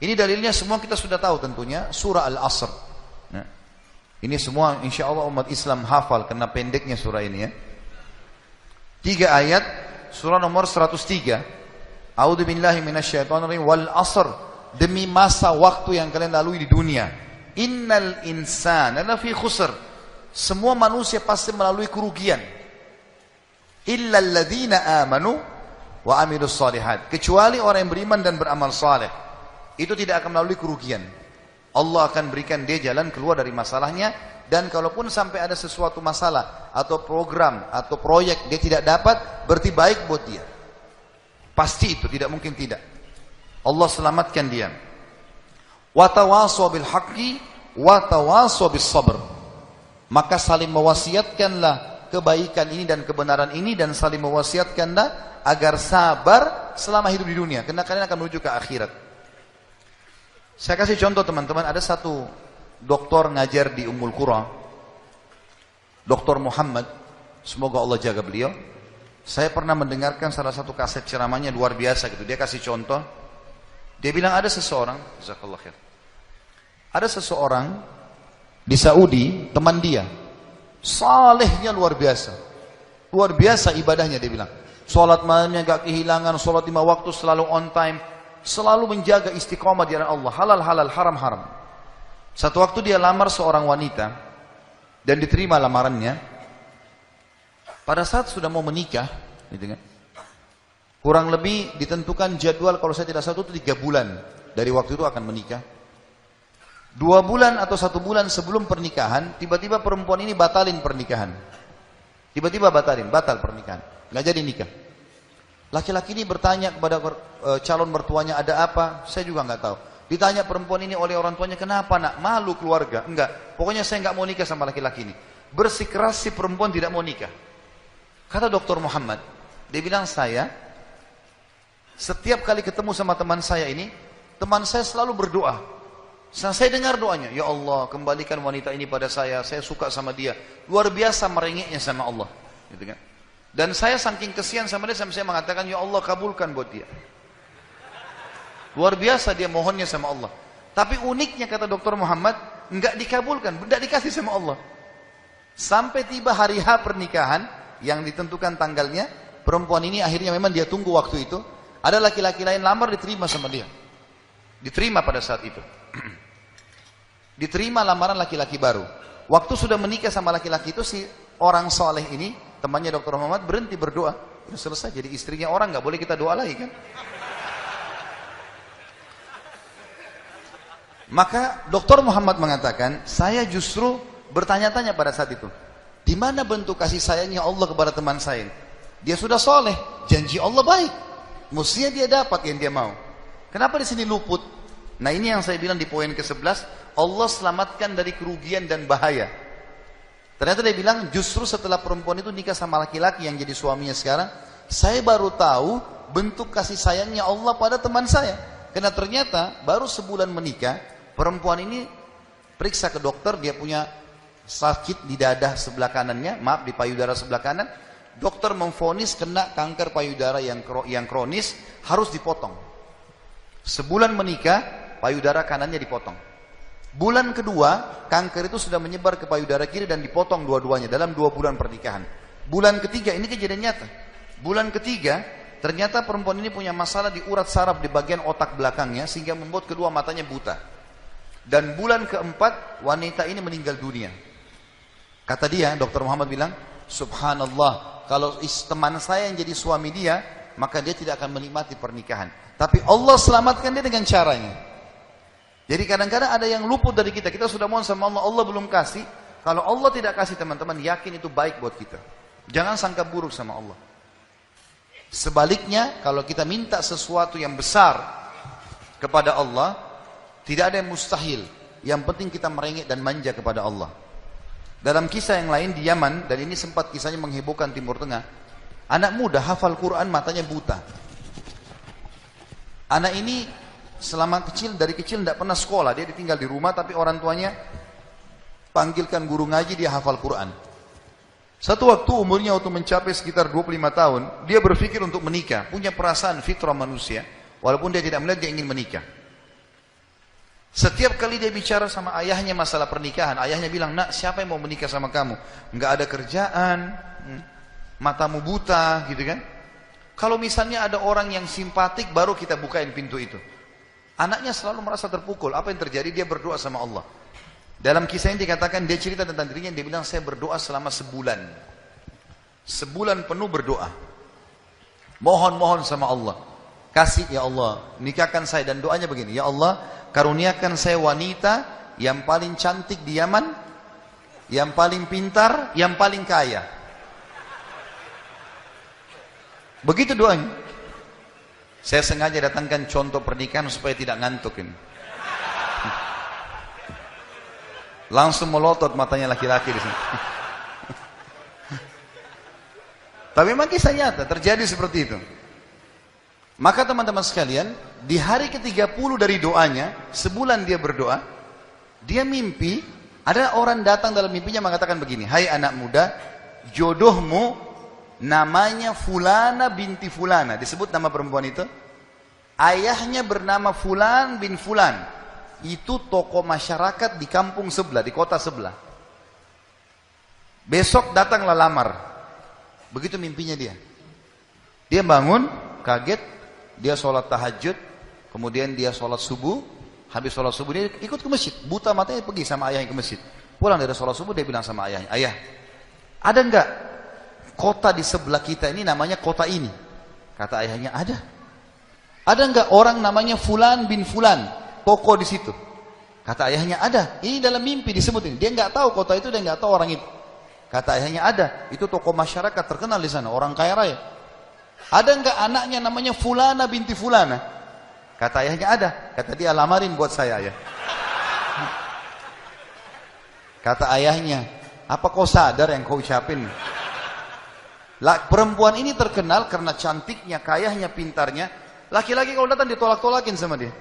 Ini dalilnya semua kita sudah tahu tentunya, surah Al-Asr. Nah, ini semua insya Allah umat Islam hafal karena pendeknya surah ini ya. 3 ayat, surah nomor 103. A'udzu billahi minasyaitonir rajim wal 'asr, demi masa waktu yang kalian lalui di dunia. Innal insana lafi khusr, semua manusia pasti melalui kerugian. Illa alladzina amanu wa amilus shalihat, kecuali orang yang beriman dan beramal saleh. Itu tidak akan melalui kerugian. Allah akan berikan dia jalan keluar dari masalahnya, dan kalaupun sampai ada sesuatu masalah atau program atau proyek dia tidak dapat, berarti baik buat dia. Pasti itu, tidak mungkin tidak. Allah selamatkan dia. Wa tawasaw bil haqqi wa tawasaw bis sabr. Maka saling mewasiatkanlah kebaikan ini dan kebenaran ini, dan saling mewasiatkanlah agar sabar selama hidup di dunia, karena kalian akan menuju ke akhirat. Saya kasih contoh teman-teman, ada satu doktor ngajar di Ummul Qura, Dr. Muhammad, semoga Allah jaga beliau. Saya pernah mendengarkan salah satu kaset ceramahnya luar biasa gitu. Dia kasih contoh, dia bilang ada seseorang, jazakallah khair, ada seseorang di Saudi, teman dia, salehnya luar biasa ibadahnya. Dia bilang, sholat malamnya gak kehilangan, sholat 5 waktu selalu on time, selalu menjaga istiqomah di jalan Allah, halal, haram. Satu waktu dia lamar seorang wanita dan diterima lamarannya. Pada saat sudah mau menikah, gitu kan, kurang lebih ditentukan jadwal, kalau saya tidak salah itu 3 bulan dari waktu itu akan menikah. 2 bulan atau 1 bulan sebelum pernikahan, tiba-tiba perempuan ini batal pernikahan, batal pernikahan, nggak jadi nikah. Laki-laki ini bertanya kepada calon mertuanya, ada apa? Saya juga nggak tahu. Ditanya perempuan ini oleh orang tuanya, kenapa nak? Malu keluarga? Enggak, pokoknya saya nggak mau nikah sama laki-laki ini. Bersikeras si perempuan tidak mau nikah. Kata Dr. Muhammad, dia bilang, saya setiap kali ketemu sama teman saya ini, teman saya selalu berdoa. Saya dengar doanya, ya Allah kembalikan wanita ini pada saya suka sama dia. Luar biasa merengeknya sama Allah, gitu kan. Dan saya saking kesian sama dia, sampai saya mengatakan, ya Allah kabulkan buat dia. Luar biasa dia mohonnya sama Allah. Tapi uniknya kata Dr. Muhammad, enggak dikabulkan, enggak dikasih sama Allah. Sampai tiba hari H pernikahan yang ditentukan tanggalnya, perempuan ini akhirnya memang dia tunggu waktu itu, ada laki-laki lain lamar, diterima sama dia. Diterima pada saat itu. Diterima lamaran laki-laki baru. Waktu sudah menikah sama laki-laki itu, si orang soleh ini, temannya Dr. Muhammad, berhenti berdoa. Sudah selesai, jadi istrinya orang, nggak boleh kita doa lagi kan. Maka Dr. Muhammad mengatakan, saya justru bertanya-tanya pada saat itu, di mana bentuk kasih sayangnya Allah kepada teman saya? Dia sudah soleh, janji Allah baik, mestinya dia dapat yang dia mau. Kenapa di sini luput? Nah ini yang saya bilang di poin ke-11, Allah selamatkan dari kerugian dan bahaya. Ternyata dia bilang, justru setelah perempuan itu nikah sama laki-laki yang jadi suaminya sekarang, saya baru tahu bentuk kasih sayangnya Allah pada teman saya. Karena ternyata baru sebulan menikah, perempuan ini periksa ke dokter, dia punya sakit di dada sebelah kanannya, maaf di payudara sebelah kanan. Dokter memvonis kena kanker payudara yang kronis, harus dipotong. Sebulan menikah, payudara kanannya dipotong. Bulan kedua, kanker itu sudah menyebar ke payudara kiri dan dipotong dua-duanya dalam 2 bulan pernikahan. Bulan ketiga, ini kejadian nyata. Bulan ketiga, ternyata perempuan ini punya masalah di urat saraf di bagian otak belakangnya, sehingga membuat kedua matanya buta. Dan bulan keempat, wanita ini meninggal dunia. Kata dia, Dr. Muhammad bilang, subhanallah, kalau teman saya yang jadi suami dia, maka dia tidak akan menikmati pernikahan. Tapi Allah selamatkan dia dengan caranya. Jadi kadang-kadang ada yang luput dari kita. Kita sudah mohon sama Allah, Allah belum kasih. Kalau Allah tidak kasih, teman-teman, yakin itu baik buat kita. Jangan sangka buruk sama Allah. Sebaliknya, kalau kita minta sesuatu yang besar kepada Allah, tidak ada yang mustahil. Yang penting kita merengek dan manja kepada Allah. Dalam kisah yang lain di Yaman, dan ini sempat kisahnya menghebohkan Timur Tengah, anak muda hafal Quran, matanya buta. Anak ini dari kecil tidak pernah sekolah, dia ditinggal di rumah, tapi orang tuanya panggilkan guru ngaji, dia hafal Quran. Satu waktu umurnya waktu mencapai sekitar 25 tahun, dia berpikir untuk menikah, punya perasaan fitrah manusia, walaupun dia tidak melihat, dia ingin menikah. Setiap kali dia bicara sama ayahnya masalah pernikahan, ayahnya bilang, nak, siapa yang mau menikah sama kamu? Nggak ada kerjaan, matamu buta, gitu kan? Kalau misalnya ada orang yang simpatik, baru kita bukain pintu itu. Anaknya selalu merasa terpukul. Apa yang terjadi? Dia berdoa sama Allah. Dalam kisah ini dikatakan, dia cerita tentang dirinya, dia bilang, saya berdoa selama sebulan. Sebulan penuh berdoa. Mohon sama Allah. Kasih ya Allah, nikahkan saya. Dan doanya begini, ya Allah, karuniakan saya wanita yang paling cantik di Yaman, yang paling pintar, yang paling kaya. Begitu doanya. Saya sengaja datangkan contoh pernikahan supaya tidak ngantuk ini. Langsung melotot matanya laki-laki di sini. Tapi memang kisah nyata terjadi seperti itu. Maka teman-teman sekalian, di hari ke-30 dari doanya, sebulan dia berdoa, dia mimpi, ada orang datang dalam mimpinya mengatakan begini, hai anak muda, jodohmu namanya Fulana binti Fulana, disebut nama perempuan itu, ayahnya bernama Fulan bin Fulan, itu tokoh masyarakat di kampung sebelah, di kota sebelah. Besok datanglah lamar. Begitu mimpinya dia. Dia bangun, kaget, dia sholat tahajud, kemudian dia sholat subuh, habis sholat subuh dia ikut ke masjid, buta matanya pergi sama ayahnya ke masjid. Pulang dari sholat subuh dia bilang sama ayahnya, ayah, ada enggak kota di sebelah kita ini namanya kota ini? Kata ayahnya, ada. Ada enggak orang namanya Fulan bin Fulan, toko di situ? Kata ayahnya, ada. Ini dalam mimpi disebut ini. Dia enggak tahu kota itu, dia enggak tahu orang itu. Kata ayahnya, ada. Itu toko masyarakat terkenal di sana, orang kaya raya. Ada enggak anaknya namanya Fulana binti Fulana? Kata ayahnya, ada. Kata dia, lamarin buat saya, ayah. Kata ayahnya, apa kau sadar yang kau ucapin? Perempuan ini terkenal karena cantiknya, kayahnya, pintarnya. Laki-laki kalau datang ditolak-tolakin sama dia.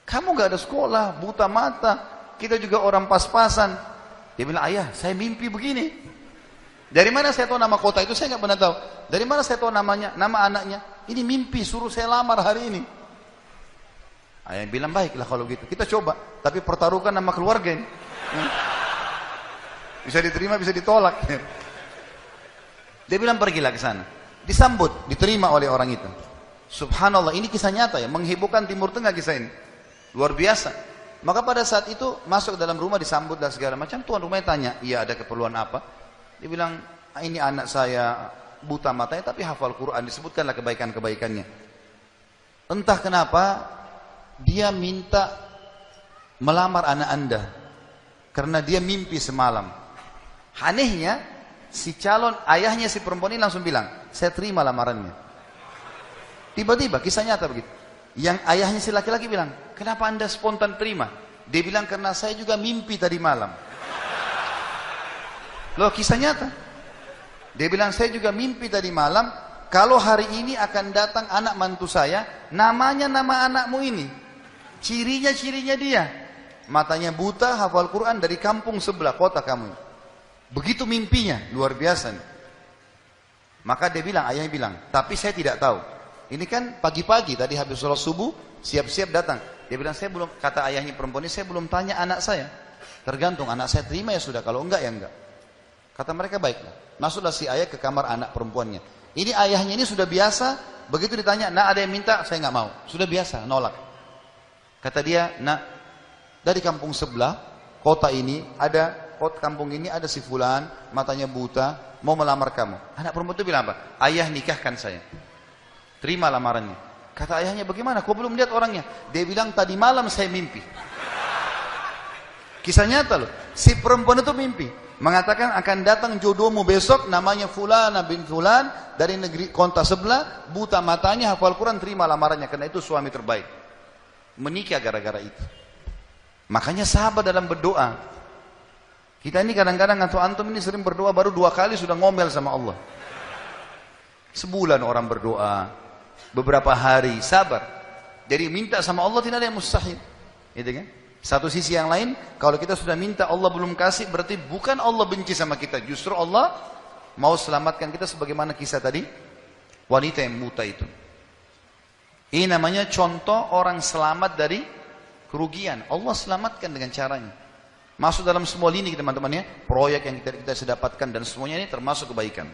Kamu gak ada sekolah, buta mata, kita juga orang pas-pasan. Dia bilang, ayah, saya mimpi begini. Dari mana saya tahu nama kota itu? Saya nggak pernah tahu. Dari mana saya tahu namanya, nama anaknya? Ini mimpi, suruh saya lamar hari ini. Ayah bilang, baiklah kalau gitu. Kita coba, tapi pertaruhkan nama keluarga ini. Bisa diterima, bisa ditolak. Dia bilang, pergilah ke sana. Disambut, diterima oleh orang itu. Subhanallah, ini kisah nyata ya, menghebohkan Timur Tengah kisah ini. Luar biasa. Maka pada saat itu masuk dalam rumah, disambut dan segala macam. Tuan rumahnya tanya, iya ada keperluan apa? Dia bilang, ini anak saya buta matanya tapi hafal Quran, disebutkanlah kebaikan-kebaikannya. Entah kenapa dia minta melamar anak anda karena dia mimpi semalam. Anehnya si calon ayahnya si perempuan ini langsung bilang, saya terima lamarannya. Tiba-tiba kisah nyata begitu. Yang ayahnya si laki-laki bilang, kenapa anda spontan terima? Dia bilang, karena saya juga mimpi tadi malam. Loh, kisah nyata. Dia bilang, saya juga mimpi tadi malam, kalau hari ini akan datang anak mantu saya, namanya nama anakmu ini. Cirinya dia. Matanya buta, hafal Quran dari kampung sebelah kota kamu. Begitu mimpinya, luar biasa nih. Maka dia bilang, ayahnya bilang, tapi saya tidak tahu. Ini kan pagi-pagi tadi habis sholat subuh, siap-siap datang. Dia bilang, saya belum, kata ayahnya perempuan ini, saya belum tanya anak saya. Tergantung, anak saya terima ya sudah, kalau enggak ya enggak. Kata mereka, baiklah. Masuklah si ayah ke kamar anak perempuannya. Ini ayahnya ini sudah biasa, begitu ditanya, nak ada yang minta, saya nggak mau. Sudah biasa, nolak. Kata dia, nak, dari kampung sebelah, kota ini, kampung ini ada si Fulan, matanya buta, mau melamar kamu. Anak perempuan itu bilang apa? Ayah nikahkan saya. Terima lamarannya. Kata ayahnya, bagaimana? Kau belum lihat orangnya? Dia bilang, tadi malam saya mimpi. Kisah nyata loh. Si perempuan itu mimpi. Mengatakan akan datang jodohmu besok, namanya Fulana bin Fulan, dari negeri kota sebelah, buta matanya, hafal Quran, terima lamarannya, karena itu suami terbaik. Menikah gara-gara itu. Makanya sahabat dalam berdoa. Kita ini kadang-kadang atau antum ini sering berdoa, baru 2 kali sudah ngomel sama Allah. Sebulan orang berdoa, beberapa hari, sabar. Jadi minta sama Allah tidak ada yang mustahil. Gitu kan? Satu sisi yang lain, kalau kita sudah minta Allah belum kasih, berarti bukan Allah benci sama kita, justru Allah mau selamatkan kita, sebagaimana kisah tadi wanita yang buta itu. Ini namanya contoh orang selamat dari kerugian. Allah selamatkan dengan caranya. Masuk dalam semua lini teman-teman ya, proyek yang kita dapatkan dan semuanya ini termasuk kebaikan.